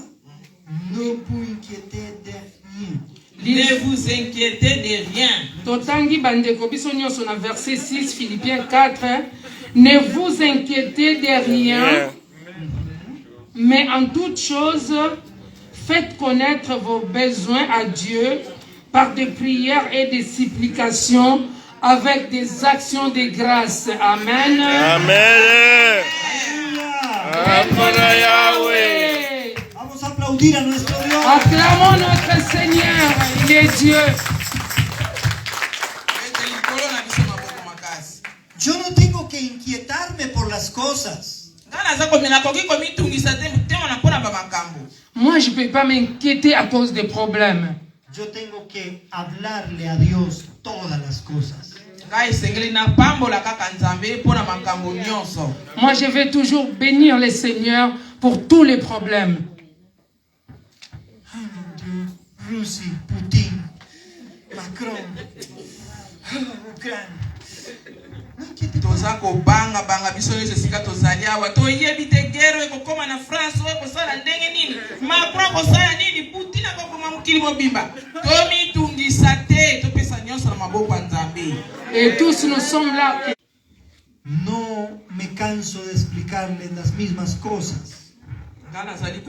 Ne vous inquiétez de rien. Ne vous inquiétez de rien. Totangi bandeko biso nyonso na verset 6 Philippiens 4. Ne vous inquiétez de rien, mais en toute chose, faites connaître vos besoins à Dieu par des prières et des supplications avec des actions de grâce. Amen. Amen. Aleluya. Yahweh. Vamos a aplaudir a nuestro Dios. Acclamons notre Seigneur, il est Dieu. Yo no tengo que inquietarme por las cosas. Moi, je ne peux pas m'inquiéter à cause des problèmes. Yo tengo que hablarle a Dios todas las cosas. Moi, je vais toujours bénir le Seigneur pour tous les problèmes. Ay, mon Dios. Rusia, Putin, Macron, Ucrania. No inquiete por toza kobanga banga biso nyonso esika tozali awa toyebi te guerre ekokóma na France oyo ekosala ndenge nini Macron akosala nini Putin akokoma mokili mobimba tomitungisa te topesa nyonso na maboko ya Nzambe. Et tous nous sommes là. No me canso de explicarles las mismas cosas. nga nazali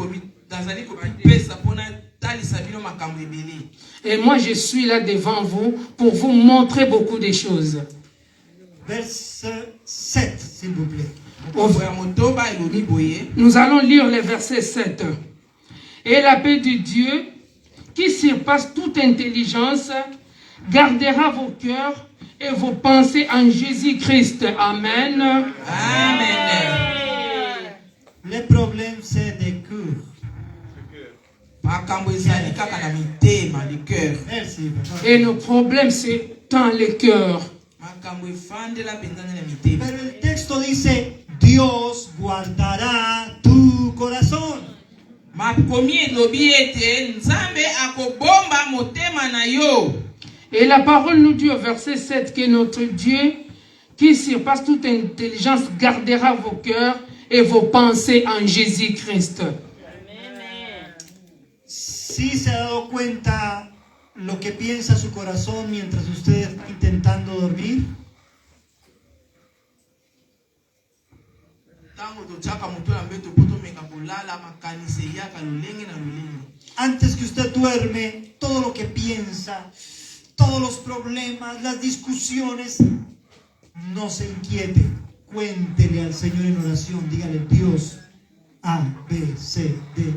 kopesa mpona talisa bino makambo ebele. Et moi, je suis là devant vous pour vous montrer beaucoup de choses. Verset 7, s'il vous plaît. Nous allons lire le verset 7. Et la paix de Dieu, qui surpasse toute intelligence, gardera vos cœurs et vos pensées en Jésus-Christ. Amen. Amen. Le problème, c'est des cœurs. Merci. Et nos problèmes, c'est dans les cœurs. Pero el texto dice, Dios guardará tu corazón. Et la parole nous dit au verset 7 que notre Dieu, qui surpasse toute intelligence, gardera vos cœurs et vos pensées en Jésus-Christ. Si se ha dado cuenta lo que piensa su corazón mientras usted está intentando dormir. Antes que usted duerme, todo lo que piensa, todos los problemas, las discusiones, no se inquiete. Cuéntele al Señor en oración, dígale, Dios, A, B, C, D.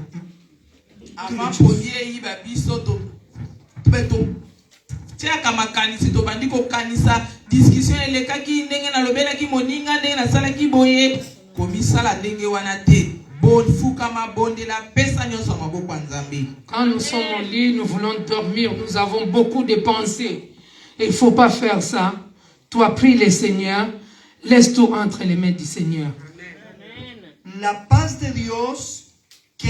tiaka makanisi tobandi kokanisa discussion elekaki ndenge nalobelaki moninga ndenge nasalaki boye komisala ndenge wana te fukama bondela pesa nyonso maboko ya Nzambe. Quand nous sommes au lit, nous voulons dormir, nous avons beaucoup de pensées. Il ne faut pas faire ça. Toi, prie le Seigneur, laisse tout entre les mains du Seigneur. La paz de Dios que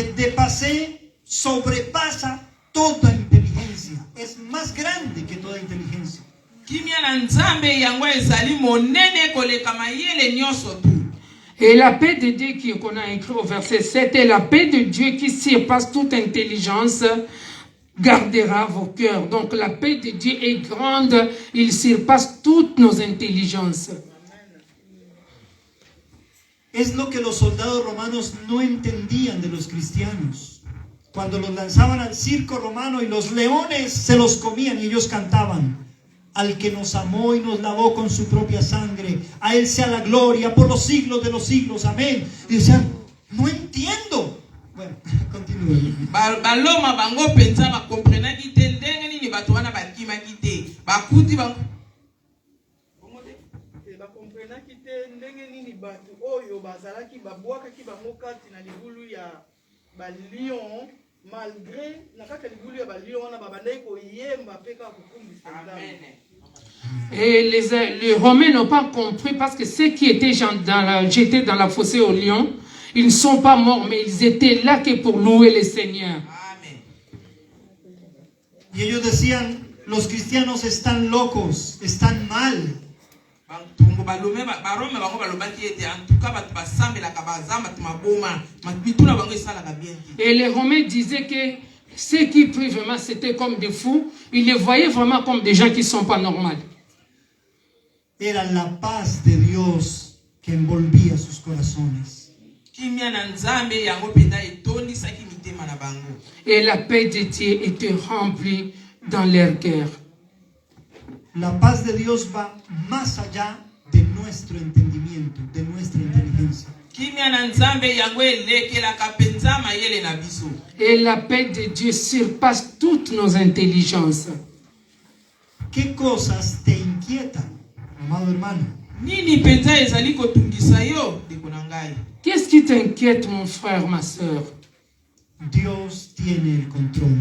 sobrepasa toda inteligencia. Es más grande que toda inteligencia. Kimia na Nzambe yango ezali monene koleka mayele nyonso tu. Et la paix de Dieu qu'on a écrit au verset 7, et la paix de Dieu qui surpasse toute intelligence gardera vos cœurs. Donc la paix de Dieu est grande, il surpasse toutes nos intelligences. Es lo que los soldados romanos no entendían de los cristianos. Cuando los lanzaban al circo romano y los leones se los comían y ellos cantaban: al que nos amó y nos lavó con su propia sangre, a él sea la gloria por los siglos de los siglos, amén. Y decían, no entiendo. Bueno, continúe. Baloma bango pensa ba comprenaki te ndenge nini bato wana bakimaki te bakuti bango ba comprenaki te ndenge nini bato oyo bazalaki babwakaki bango kati na libulu ya balion malgré na kati ya libulu ya balion wana babandaki koyemba pe kaka kokumbisa Nzambe. Et les Romains n'ont pas compris parce que ceux qui étaient jetés dans la fossée au lion, ils ne sont pas morts, mais ils étaient là que pour louer le Seigneur. Amen. Y ellos decían, los cristianos están locos, están mal. Et les Romains disaient que ceux qui prient vraiment, c'était comme des fous. Ils les voyaient vraiment comme des gens qui ne sont pas normaux. Era la paz de Dios que envolvía sus corazones. Et la paix de Dieu était remplie dans leur cœur. La paz de Dios va más allá de nuestro entendimiento, de nuestra inteligencia. Kimia na Nzambe yango elekelaka penza mayele na biso. Et la paix de Dieu surpasse toutes nos intelligences. ¿Qué cosas te inquietan, amado hermano? Nini penza ezali kotungisa yo ndeko na ngai? Qu'est-ce qui t'inquiète, mon frère, ma sœur? Dios tiene el control.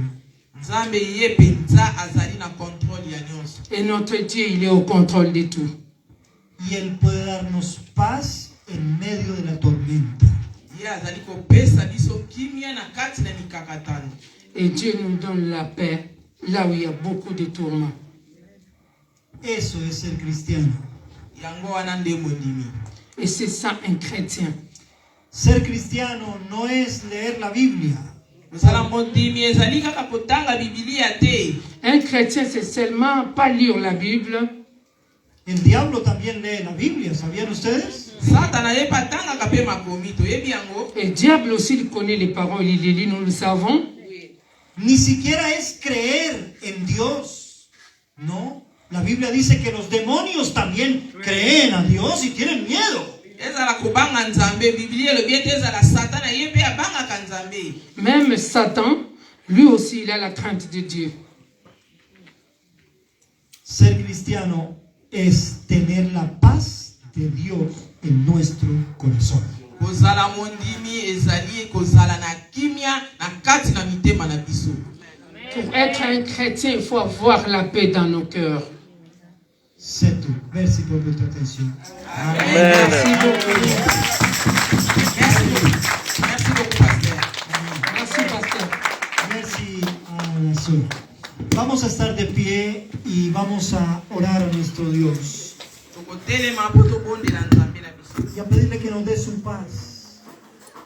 Nzambe ye penza azali na contrôle ya nyonso. Et notre Dieu, il est au contrôle de tout. Y Él puede darnos paz en medio de la tormenta. Ye azali kopesa biso kimia na kati na mikakatano. Et Dieu nous donne la paix là où il y a beaucoup de tourments. Eso es ser cristiano. Yango wana nde mondimi. Et c'est ça un chrétien. Ser cristiano no es leer la Biblia. Kozala mondimi ezali kaka kotanga Biblia te. Un chrétien, c'est seulement pas lire la Bible. El diablo también lee la Biblia, ¿sabían ustedes? Satana ye patanga kape makomi to yebi yango. Et le diable aussi, il connaît les paroles, il les lit, nous le savons. Ni siquiera es creer en Dios. No, la Biblia dice que los demonios también creen a Dios y tienen miedo. Ezala kobanga Nzambe, Biblia le bien ezala Satana ye pe abanga ka Nzambe. Même Satan, lui aussi, il a la crainte de Dieu. Ser cristiano es tener la paz de Dios en nuestro corazón. Kozala mondimi ezali kozala na kimia na kati na mitema na biso. Pour être un chrétien, il faut avoir la paix dans nos cœurs. C'est tout. Merci pour votre attention. Merci beaucoup. Merci beaucoup pasteur. Merci, pasteur. Merci a la sola. Vamos a estar de pie y vamos a orar a nuestro Dios Tokotelema po tobondela Nzambe na biso. y a pedirle que nos dé su paz,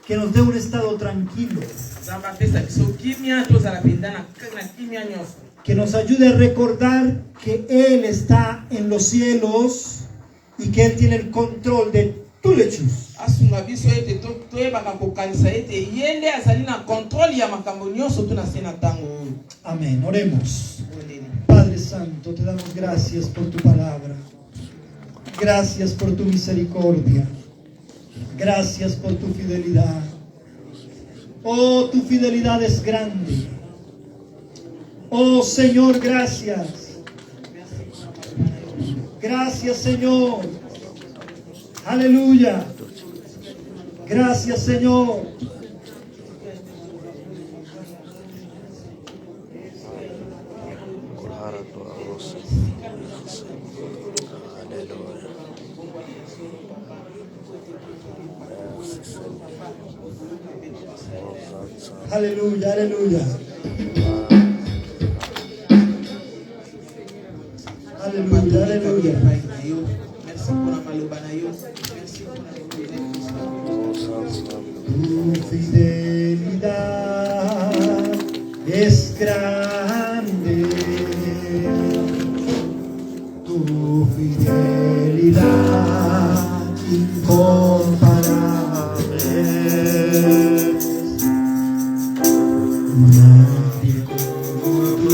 que nos dé un estado tranquilo, Nzambe apesa biso kimia tozala penza na kimia nyonso. que nos ayude a recordar que Él está en los cielos y que Él tiene el control de tous les choses. Asunga biso ete toyebaka kokanisa ete ye nde azali na contrôle ya makambo nyonso to na se na ntango oyo. Amén. Oremos. Padre Santo, te damos gracias por tu palabra. Gracias por tu misericordia. Gracias por tu fidelidad. Oh, tu fidelidad es grande. Oh, Señor, gracias. Gracias, Señor. Aleluya. Gracias, Señor. Aleluya, aleluya. Aleluya, aleluya. Merci pour la maloba na yo. Merci pour la Tu fidelidad es grande. Tu fidelidad incomparable. Nadie como tú,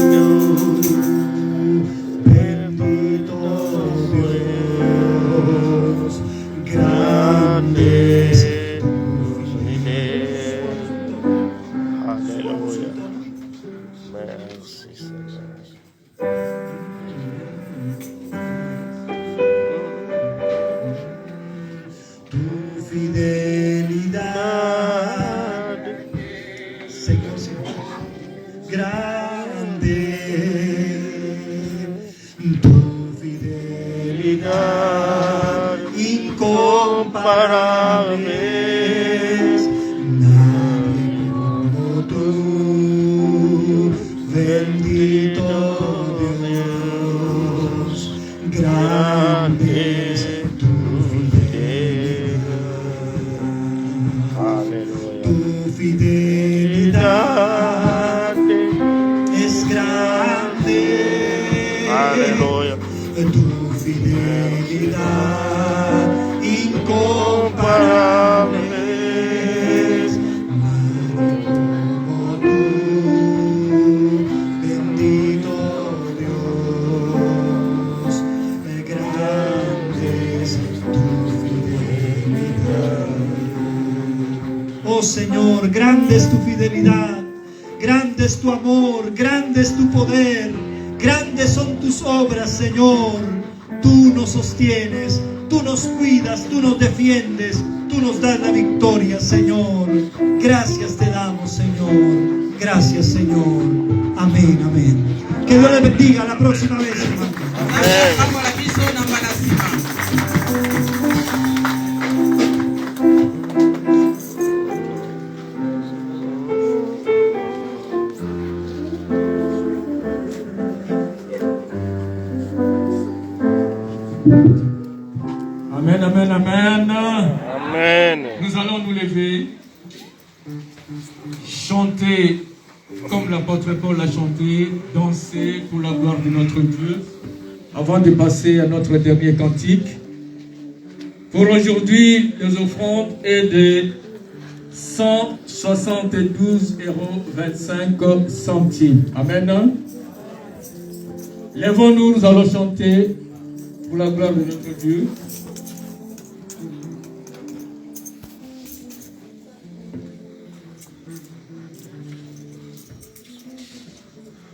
bendito Dios, grande es tu fidelidad. Aleluya. Merci, Señor. Tu fidelidad, Señor, Señor, grande. Tu fidelidad incomparable. Nadie como tú, bendito Dios, grande es tu fidelidad. Aleluya. Tu fidelidad es grande. Aleluya. Tu fidelidad incomparable. Nadie como tú, bendito Señor, grande es tu fidelidad, grande es tu amor, grande es tu poder, grandes son tus obras, Señor. Tú nos sostienes, tú nos cuidas, tú nos defiendes, tú nos das la victoria, Señor. Gracias te damos, Señor. Gracias, Señor. Amén, amén. Que Dios les bendiga. La próxima vez, hermano. Amen, amen, amen. Amen. Nous allons nous lever, chanter comme l'apôtre Paul l'a chanté, danser pour la gloire de notre Dieu, avant de passer à notre dernier cantique. Pour aujourd'hui, les offrandes est de 172,25 €. Amen. Lèvons-nous, nous allons chanter pour la gloire de notre Dieu.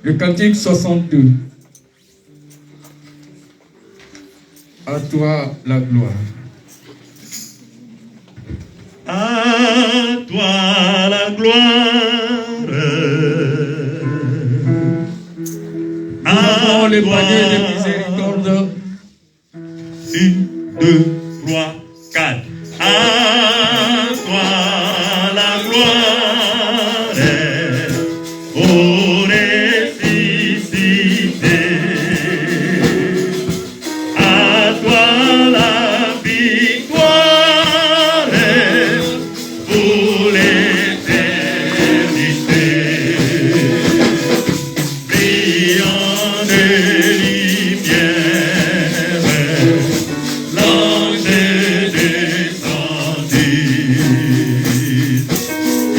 Le cantique 62. À toi la gloire. À toi la gloire. Avant le panier de miséricorde. 1, 2, 3, 4. À toi la gloire. Oh, ressuscité. À toi la victoire pour l'éternité. Brillant de lumière, l'ange descendit.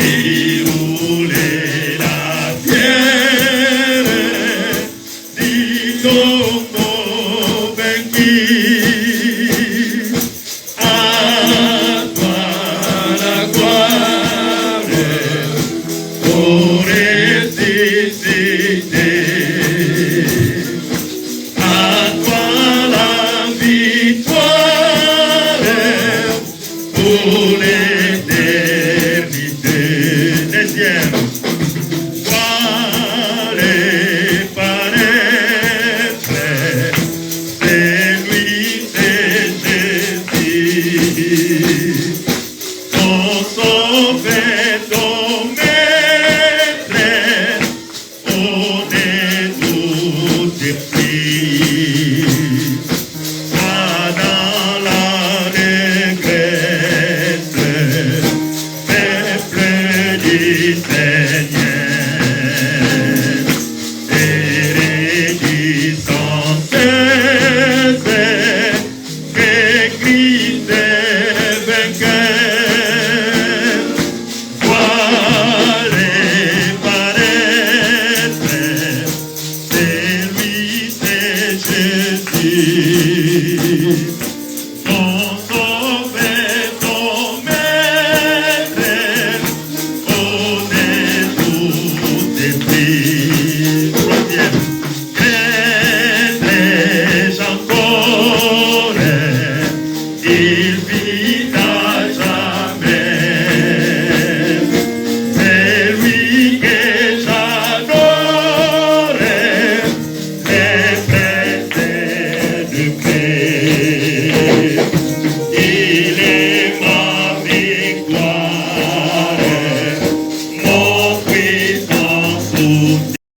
Il roulait la pierre, dit tombeau vaincu. À toi la gloire, pour ressusciter. À toi la victoire pour l'éternité. Deuxième. Voir et paraître, c'est lui, c'est Jésus, ton sauveur.